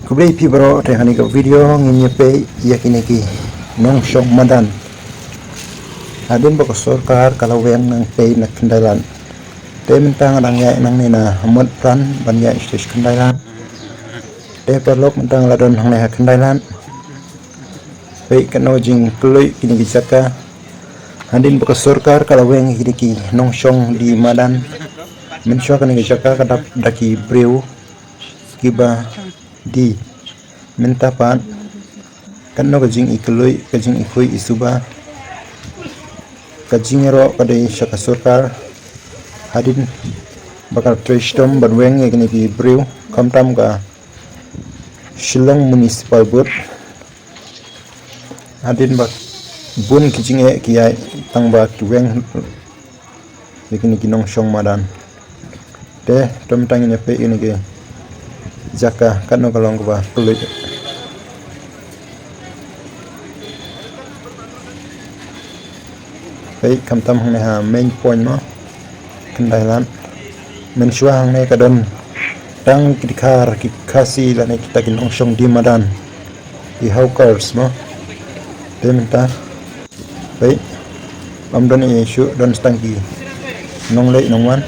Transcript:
Kublai pi bro tehani ka video nginya pe yakini ki nong shong madan adin bako sorkar kalau weng nang pe nak kendalan te mentang adang ya nang nina hamut plan banya istis kendalan te perlok mentang ladon hang leha kendalan pe kano jing klui kini gisaka adin bako sorkar kalau weng hidiki nong shong di madan mensua kini gisaka kadap daki breu kiba di minta pan kan no kajing iklui kajing ikui isuba kajing ro kadai syaka surkar hadin bakal tristom banweng yakni di breu kamtam ka Shillong municipal board hadin bak bun kajing kiai tangba kiweng yakni kinong shong madan te tom tangin pe ini ke jaka kan no kalong ba kulit baik kamtam hang ha main point mo kendailan mensua hang ne kadon tang kidikar kikasi lane kita kinong shong di madan di hawkers mo dementa baik amdon isu don stangki nong lei nongwan